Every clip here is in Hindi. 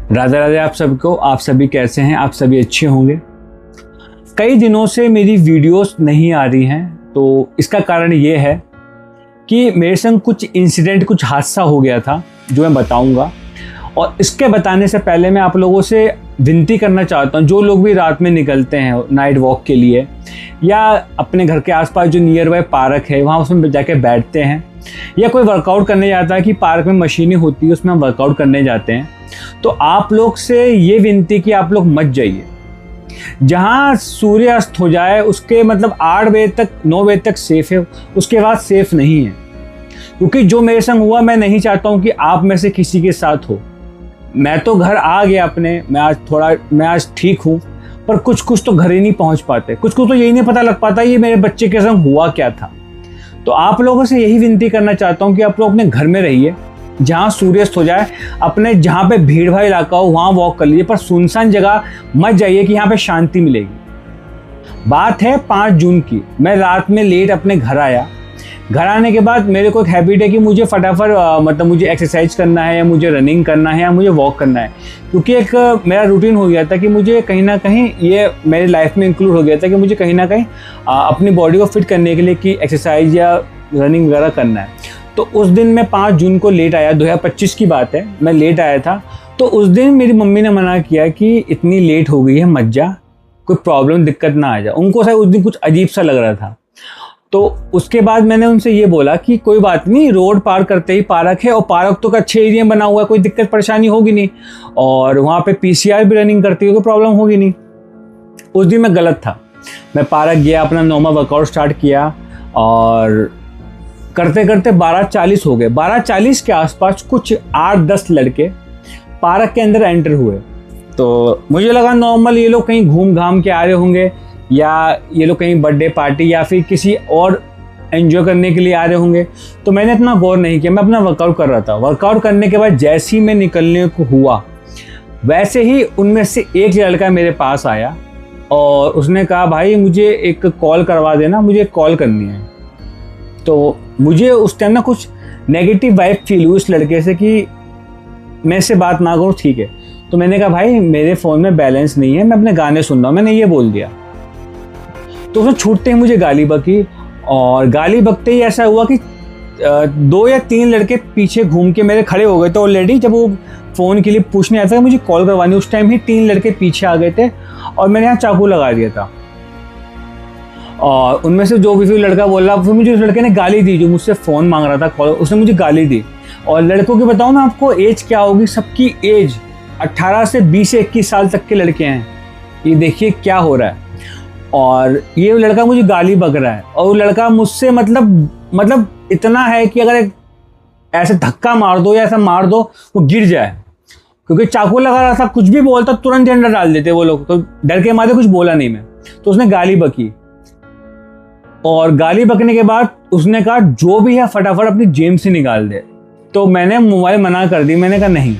राधे राधे आप सबको। आप सभी कैसे हैं? आप सभी अच्छे होंगे। कई दिनों से मेरी वीडियोस नहीं आ रही हैं, तो इसका कारण ये है कि मेरे संग कुछ इंसिडेंट, कुछ हादसा हो गया था जो मैं बताऊंगा। और इसके बताने से पहले मैं आप लोगों से विनती करना चाहता हूँ, जो लोग भी रात में निकलते हैं नाइट वॉक के लिए या अपने घर के आसपास जो नियर बाय पार्क है वहाँ उसमें जाके बैठते हैं, या कोई वर्कआउट करने जाता है कि पार्क में मशीनें होती है उसमें हम वर्कआउट करने जाते हैं, तो आप लोग से ये विनती कि आप लोग मत जाइए जहाँ सूर्य अस्त हो जाए। उसके मतलब 8 बजे तक 9 बजे तक सेफ है, उसके बाद सेफ नहीं है। क्योंकि जो मेरे संग हुआ, मैं नहीं चाहता हूँ कि आप में से किसी के साथ हो। मैं तो घर आ गया अपने, मैं आज ठीक हूँ, पर कुछ तो घर ही नहीं पहुँच पाते, कुछ तो यही नहीं पता लग पाता ये मेरे बच्चे के संग हुआ क्या था। तो आप लोगों से यही विनती करना चाहता हूँ कि आप लोग अपने घर में रहिए, जहाँ सूर्यास्त हो जाए, अपने जहाँ पे भीड़ भाड़ इलाका हो वहाँ वॉक कर लीजिए, पर सुनसान जगह मत जाइए कि यहाँ पे शांति मिलेगी। बात है 5 जून की। मैं रात में लेट अपने घर आया। घर आने के बाद मेरे को एक हैबिट है कि मुझे फटाफट मतलब मुझे एक्सरसाइज करना है, या मुझे रनिंग करना है, या मुझे वॉक करना है। क्योंकि एक मेरा रूटीन हो गया था कि मुझे कहीं ना कहीं ये मेरी लाइफ में इंक्लूड हो गया था कि मुझे कहीं ना कहीं अपनी बॉडी को फिट करने के लिए कि एक्सरसाइज या रनिंग वगैरह करना है। तो उस दिन मैं 5 जून को लेट आया, 2025 की बात है, मैं लेट आया था। तो उस दिन मेरी मम्मी ने मना किया कि इतनी लेट हो गई है मत जा, कोई प्रॉब्लम दिक्कत ना आ जाए। उनको शायद उस दिन कुछ अजीब सा लग रहा था। तो उसके बाद मैंने उनसे ये बोला कि कोई बात नहीं, रोड पार करते ही पार्क है, और पार्क तो अच्छे एरिया में बना हुआ है, कोई दिक्कत परेशानी होगी नहीं, और वहाँ पे पीसीआर भी रनिंग करती है, कोई प्रॉब्लम होगी नहीं। उस दिन मैं गलत था। मैं पार्क गया, अपना नॉर्मल वर्कआउट स्टार्ट किया, और करते करते 12:40 हो गए। 12:40 के आसपास कुछ 8-10 लड़के पार्क के अंदर एंटर हुए। तो मुझे लगा नॉर्मल ये लोग कहीं घूम घाम के आ रहे होंगे, या ये लोग कहीं बर्थडे पार्टी या फिर किसी और एंजॉय करने के लिए आ रहे होंगे। तो मैंने इतना गौर नहीं किया, मैं अपना वर्कआउट कर रहा था। वर्कआउट करने के बाद जैसे ही मैं निकलने को हुआ, वैसे ही उनमें से एक लड़का मेरे पास आया और उसने कहा, भाई मुझे एक कॉल करवा देना, मुझे एक कॉल करनी है। तो मुझे उस टाइम ना कुछ नेगेटिव वाइब फील हुई उस लड़के से कि मैं इससे बात ना करूँ, ठीक है। तो मैंने कहा, भाई मेरे फ़ोन में बैलेंस नहीं है, मैं अपने गाने सुन रहा हूँ, मैंने ये बोल दिया। तो उसने छूटते ही मुझे गाली बकी, और गाली बकते ही ऐसा हुआ कि 2 या 3 लड़के पीछे घूम के मेरे खड़े हो गए थे ऑलरेडी। जब वो फ़ोन के लिए पूछने आया था मुझे कॉल करवानी, उस टाइम ही 3 लड़के पीछे आ गए थे और मैंने यहाँ चाकू लगा दिया था। और उनमें से जो भी लड़का बोला, फिर मुझे उस लड़के ने गाली दी जो मुझसे फ़ोन मांग रहा था, कॉल, उसने मुझे गाली दी। और लड़कों की बताऊँ ना आपको एज क्या होगी, सबकी एज 18 से 20 से 21 साल तक के लड़के हैं। ये देखिए क्या हो रहा है। और ये लड़का मुझे गाली बक रहा है, और वो लड़का मुझसे मतलब इतना है कि अगर ऐसे धक्का मार दो या ऐसा मार दो वो गिर जाए, क्योंकि चाकू लगा रहा था। कुछ भी बोलता तुरंत अंदर डाल देते वो लोग। तो डर के मारे कुछ बोला नहीं मैं। तो उसने गाली बकी, और गाली बकने के बाद उसने कहा जो भी है फटाफट अपनी जेब से निकाल दे। तो मैंने मोबाइल मना कर दी, मैंने कहा नहीं।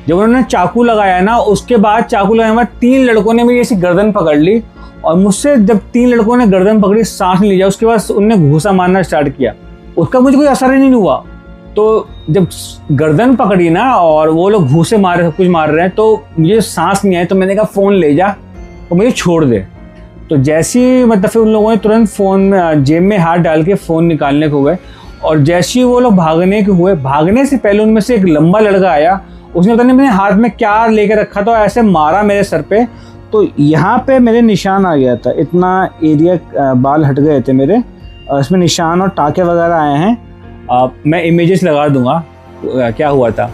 जब उन्होंने चाकू लगाया ना, उसके बाद चाकू लगाने के बाद 3 लड़कों ने मेरी ऐसी गर्दन पकड़ ली, और मुझसे जब 3 लड़कों ने गर्दन पकड़ी, सांस नहीं लिया, उसके बाद उनने घूसा मारना स्टार्ट किया। उसका मुझे कोई असर ही नहीं हुआ। तो जब गर्दन पकड़ी ना और वो लोग घूसे मार रहे, सब कुछ मार रहे हैं, तो मुझे सांस नहीं आई। तो मैंने कहा फ़ोन ले जा और मुझे छोड़ दे। तो जैसे ही मतलब फिर उन लोगों ने तुरंत फ़ोन में जेब में हाथ डाल के फ़ोन निकालने को हुए, और जैसे ही वो लोग भागने के हुए, भागने से पहले उनमें से एक लंबा लड़का आया। उसने पता नहीं मेरे हाथ में क्या लेके रखा था, ऐसे मारा मेरे सर पे। तो यहाँ पे मेरे निशान आ गया था, इतना एरिया बाल हट गए थे मेरे, इसमें निशान और टाँके वगैरह आए हैं। मैं इमेजेस लगा दूंगा क्या हुआ था।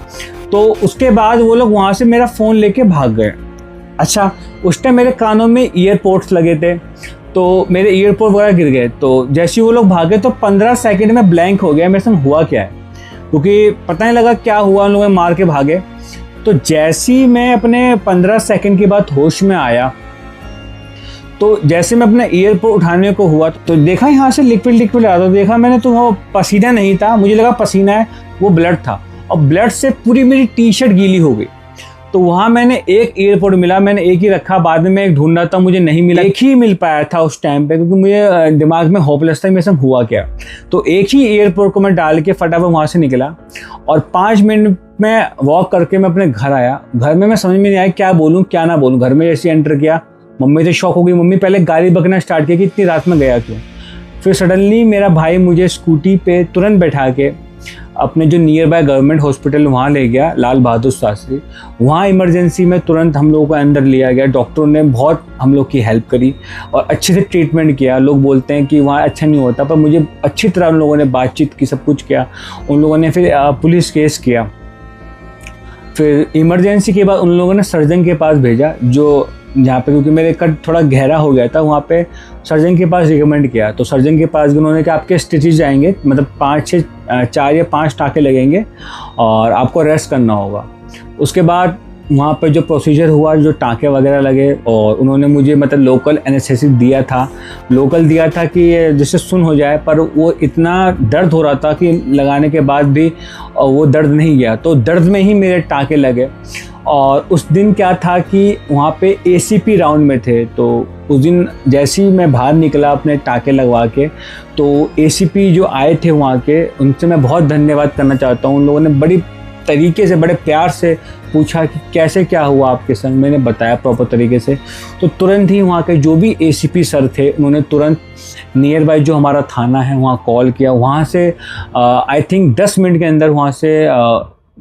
तो उसके बाद वो लोग वहाँ से मेरा फ़ोन लेके भाग गए। अच्छा, उस टाइम मेरे कानों में ईयरपोड्स लगे थे, तो मेरे ईयरपोड वगैरह गिर गए। तो जैसे ही वो लोग भागे तो 15 सेकंड में ब्लैंक हो गया मेरे संग हुआ क्या है, क्योंकि पता नहीं लगा क्या हुआ, उन लोगों ने मार के भागे। तो जैसे ही मैं अपने 15 सेकंड के बाद होश में आया, तो जैसे मैं अपना ईयरपोड उठाने को हुआ तो देखा यहाँ से लिक्विड आ रहा था। देखा मैंने तो वो पसीना नहीं था, मुझे लगा पसीना है, वो ब्लड था, और ब्लड से पूरी मेरी टी शर्ट गीली हो गई। तो वहाँ मैंने एक ईयरपोड मिला, मैंने एक ही रखा, बाद में मैं एक ढूंढ रहा था, मुझे नहीं मिला, एक ही मिल पाया था उस टाइम पे, क्योंकि मुझे दिमाग में होपलेस था मेरे संग हुआ क्या। तो एक ही ईयरपोड को मैं डाल के फटाफट वहाँ से निकला और 5 मिनट में वॉक करके मैं अपने घर आया। घर में मैं समझ में नहीं आया क्या बोलूँ क्या ना बोलूँ। घर में जैसे एंटर किया, मम्मी से शॉक हो गई। मम्मी पहले गाली बकना स्टार्ट किया कि इतनी रात में गया क्यों। फिर सडनली मेरा भाई मुझे स्कूटी पे तुरंत बैठा के अपने जो नियर बाय गवर्नमेंट हॉस्पिटल वहाँ ले गया, लाल बहादुर शास्त्री। वहाँ इमरजेंसी में तुरंत हम लोगों को अंदर लिया गया। डॉक्टरों ने बहुत हम लोग की हेल्प करी और अच्छे से ट्रीटमेंट किया। लोग बोलते हैं कि वहाँ अच्छा नहीं होता, पर मुझे अच्छी तरह उन लोगों ने बातचीत की, सब कुछ किया। उन लोगों ने फिर पुलिस केस किया। फिर इमरजेंसी के बाद उन लोगों ने सर्जन के पास भेजा, जो जहाँ पे, क्योंकि मेरे कट थोड़ा गहरा हो गया था, वहाँ पे सर्जन के पास रिकमेंड किया। तो सर्जन के पास उन्होंने कहा आपके स्टिचेज जाएंगे, मतलब 4 या 5 टाँके लगेंगे और आपको रेस्ट करना होगा। उसके बाद वहाँ पे जो प्रोसीजर हुआ, जो टाँके वगैरह लगे, और उन्होंने मुझे मतलब लोकल एनेस्थेसिस दिया था। लोकल दिया था कि जिससे सुन हो जाए, पर वो इतना दर्द हो रहा था कि लगाने के बाद भी वो दर्द नहीं गया। तो दर्द में ही मेरे टाँके लगे। और उस दिन क्या था कि वहाँ पे ACP राउंड में थे। तो उस दिन जैसे ही मैं बाहर निकला अपने टाँके लगवा के, तो ACP जो आए थे वहाँ के, उनसे मैं बहुत धन्यवाद करना चाहता हूँ। उन लोगों ने बड़ी तरीके से, बड़े प्यार से पूछा कि कैसे क्या हुआ आपके संग। मैंने बताया प्रॉपर तरीके से। तो तुरंत ही वहाँ के जो भी ACP सर थे, उन्होंने तुरंत नियर बाय जो हमारा थाना है वहाँ कॉल किया। वहाँ से आई थिंक 10 मिनट के अंदर वहाँ से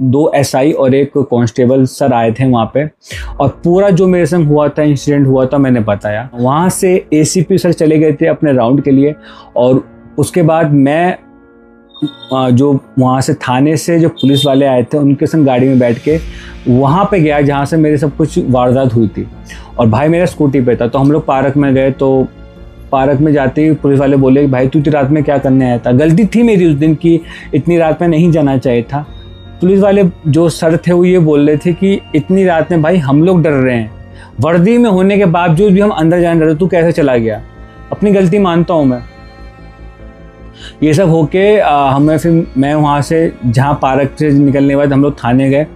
2 SI और 1 कांस्टेबल सर आए थे वहाँ पे, और पूरा जो मेरे संग हुआ था, इंसिडेंट हुआ था, मैंने बताया। वहाँ से ACP सर चले गए थे अपने राउंड के लिए, और उसके बाद मैं जो वहाँ से थाने से जो पुलिस वाले आए थे उनके संग गाड़ी में बैठ के वहाँ पे गया जहाँ से मेरे सब कुछ वारदात हुई थी। और भाई मेरा स्कूटी पे था। तो हम लोग पार्क में गए। तो पार्क में जाते ही पुलिस वाले बोले कि भाई तू इतनी रात में क्या करने आया था। गलती थी मेरी उस दिन की, इतनी रात में नहीं जाना चाहिए था। पुलिस वाले जो सर थे वो ये बोल रहे थे कि इतनी रात में भाई हम लोग डर रहे हैं, वर्दी में होने के बावजूद भी हम अंदर जाने डर रहे, तू कैसे चला गया। अपनी गलती मानता हूँ मैं। ये सब होके मैं वहाँ से, जहाँ पार्क से निकलने के बाद हम लोग थाने गए।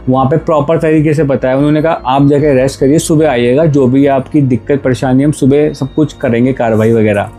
वहाँ पे प्रॉपर तरीके से बताया। उन्होंने कहा आप जाके रेस्ट करिए, सुबह आइएगा, जो भी आपकी दिक्कत परेशानी हम सुबह सब कुछ करेंगे, कार्रवाई वगैरह।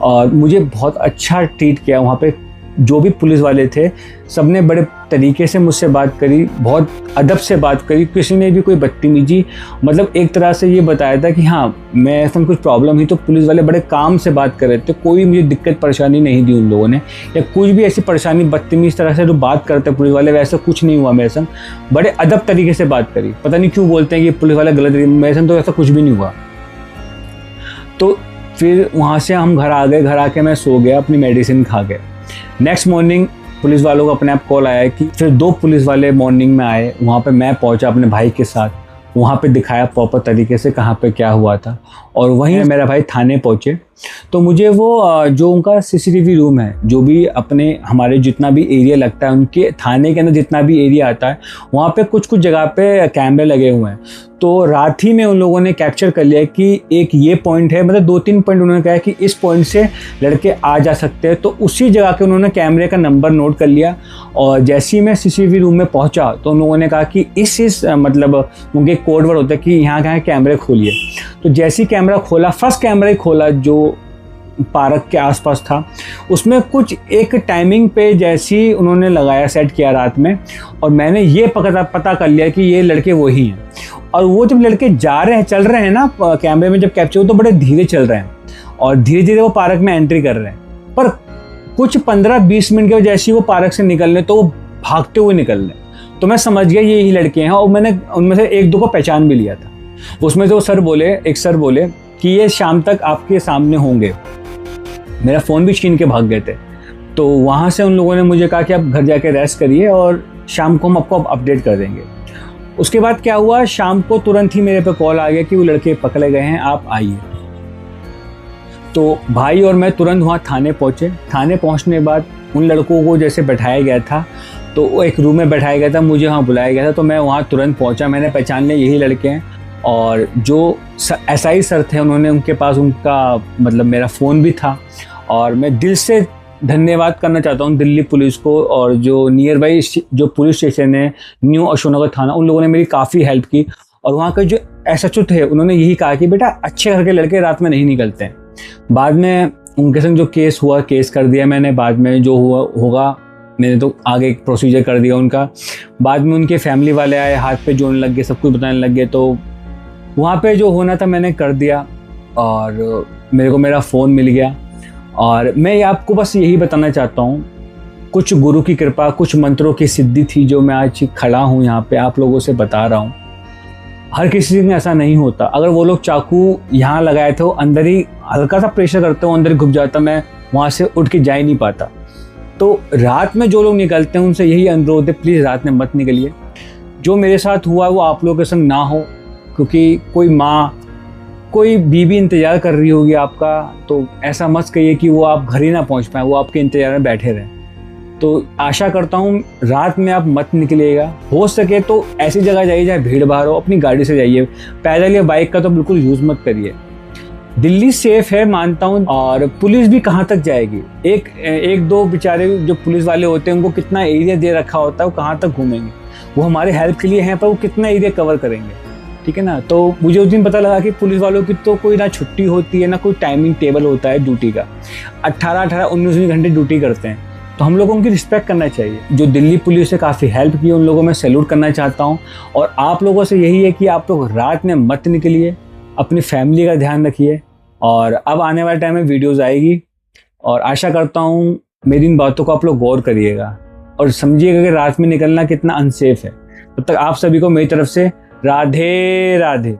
और मुझे बहुत अच्छा ट्रीट किया वहाँ पे। जो भी पुलिस वाले थे सबने बड़े तरीके से मुझसे बात करी, बहुत अदब से बात करी। किसी ने भी कोई बदतमीजी, मतलब एक तरह से ये बताया था कि हाँ मैं ऐसा कुछ प्रॉब्लम हुई तो पुलिस वाले बड़े काम से बात कर रहे थे। कोई मुझे दिक्कत परेशानी नहीं दी उन लोगों ने, या कुछ भी ऐसी परेशानी बदतमीज तरह से जो बात करते पुलिस वाले, वैसा कुछ नहीं हुआ मेरे संग। बड़े अदब तरीके से बात करी। पता नहीं क्यों बोलते हैं कि पुलिस वाला गलत, मेरे संग तो ऐसा कुछ भी नहीं हुआ। तो फिर वहाँ से हम घर आ गए। घर आके मैं सो गया, अपनी मेडिसिन खा के। नेक्स्ट मॉर्निंग पुलिस वालों को अपने आप कॉल आया कि फिर 2 पुलिस वाले मॉर्निंग में आए। वहाँ पे मैं पहुँचा अपने भाई के साथ, वहाँ पे दिखाया प्रॉपर तरीके से कहाँ पे क्या हुआ था। और वहीं मेरा भाई थाने पहुँचे। तो मुझे वो जो उनका CCTV रूम है, जो भी अपने हमारे जितना भी एरिया लगता है, उनके थाने के अंदर जितना भी एरिया आता है, वहाँ पे कुछ कुछ जगह पे कैमरे लगे हुए हैं। तो रात ही में उन लोगों ने कैप्चर कर लिया कि एक ये पॉइंट है, मतलब 2-3 पॉइंट उन्होंने कहा कि इस पॉइंट से लड़के आ जा सकते हैं। तो उसी जगह के उन्होंने कैमरे का नंबर नोट कर लिया। और जैसे ही मैं CCTV रूम में पहुंचा तो उन लोगों ने कहा कि इस मतलब उनके कोड वर्ड होता है कि यहाँ कहाँ कैमरे खोलिए। तो जैसे ही कैमरा खोला, फर्स्ट कैमरा ही खोला जो पार्क के आसपास था, उसमें कुछ एक टाइमिंग पे जैसी उन्होंने लगाया, सेट किया रात में। और मैंने ये पता कर लिया कि ये लड़के वही हैं। और वो जब लड़के जा रहे हैं, चल रहे हैं ना कैमरे में जब कैप्चर हो, तो बड़े धीरे चल रहे हैं और धीरे धीरे वो पार्क में एंट्री कर रहे हैं। पर कुछ 15-20 मिनट के जैसे ही वो पार्क से निकल रहे तो वो भागते हुए निकल रहे। तो मैं समझ गया ये ही लड़के हैं। और मैंने उनमें से 1-2 को पहचान भी लिया था। उसमें से वो एक सर बोले कि ये शाम तक आपके सामने होंगे। मेरा फ़ोन भी छीन के भाग गए थे। तो वहाँ से उन लोगों ने मुझे कहा कि आप घर जाके रेस्ट करिए और शाम को हम आपको अपडेट कर देंगे। उसके बाद क्या हुआ, शाम को तुरंत ही मेरे पे कॉल आ गया कि वो लड़के पकड़े गए हैं, आप आइए। तो भाई और मैं तुरंत वहाँ थाने पहुँचे। थाने पहुँचने के बाद उन लड़कों को जैसे बैठाया गया था, तो वो एक रूम में बैठाया गया था, मुझे वहाँ बुलाया गया था। तो मैं वहाँ तुरंत पहुँचा। मैंने पहचान लिया यही लड़के हैं। और जो SI सर थे, उन्होंने, उनके पास उनका मतलब मेरा फ़ोन भी था। और मैं दिल से धन्यवाद करना चाहता हूँ दिल्ली पुलिस को, और जो नियर बाई जो पुलिस स्टेशन है न्यू अशोकनगर थाना, उन लोगों ने मेरी काफ़ी हेल्प की। और वहाँ के जो SHO थे उन्होंने यही कहा कि बेटा अच्छे घर के लड़के रात में नहीं निकलते हैं। बाद में उनके संग जो केस हुआ, केस कर दिया मैंने, बाद में जो हुआ होगा मैंने तो आगे प्रोसीजर कर दिया उनका। बाद में उनके फैमिली वाले आए, हाथ पे जोड़ने लग गए, सब कुछ बताने लग गए, तो वहाँ पे जो होना था मैंने कर दिया और मेरे को मेरा फ़ोन मिल गया। और मैं आपको बस यही बताना चाहता हूँ, कुछ गुरु की कृपा, कुछ मंत्रों की सिद्धि थी जो मैं आज खड़ा हूँ यहाँ पे आप लोगों से बता रहा हूँ। हर किसी में ऐसा नहीं होता। अगर वो लोग चाकू यहाँ लगाए थे, वो अंदर ही हल्का सा प्रेशर करते हो, अंदर ही घुस जाता, मैं वहाँ से उठ के जा ही नहीं पाता। तो रात में जो लोग निकलते हैं उनसे यही अनुरोध है, प्लीज़ रात में मत निकलिए। जो मेरे साथ हुआ वो आप लोगों के संग ना हो, क्योंकि कोई माँ, कोई बीवी इंतज़ार कर रही होगी आपका, तो ऐसा मत कहिए कि वो आप घर ही ना पहुँच पाए, वो आपके इंतज़ार में बैठे रहें। तो आशा करता हूँ रात में आप मत निकलिएगा। हो सके तो ऐसी जगह जाइए जहाँ भीड़ भाड़ हो, अपनी गाड़ी से जाइए, पैदल या बाइक का तो बिल्कुल यूज़ मत करिए। दिल्ली सेफ है मानता हूँ, और पुलिस भी कहाँ तक जाएगी। एक दो बेचारे जो पुलिस वाले होते हैं उनको कितना एरिया दे रखा होता है, वो कहाँ तक घूमेंगे। वो हमारे हेल्प के लिए हैं, पर वो कितना एरिया कवर करेंगे, ठीक है ना। तो मुझे उस दिन पता लगा कि पुलिस वालों की तो कोई ना छुट्टी होती है ना कोई टाइमिंग टेबल होता है ड्यूटी का। 18-19 घंटे ड्यूटी करते हैं, तो हम लोगों की रिस्पेक्ट करना चाहिए। जो दिल्ली पुलिस से काफ़ी हेल्प की, उन लोगों में सैल्यूट करना चाहता हूँ। और आप लोगों से यही है कि आप लोग रात में मत निकलिए, अपनी फैमिली का ध्यान रखिए। और अब आने वाले टाइम में वीडियोज़ आएगी, और आशा करता हूँ मेरी इन बातों को आप लोग गौर करिएगा और समझिएगा कि रात में निकलना कितना अनसेफ है। तब तक आप सभी को मेरी तरफ से राधे राधे।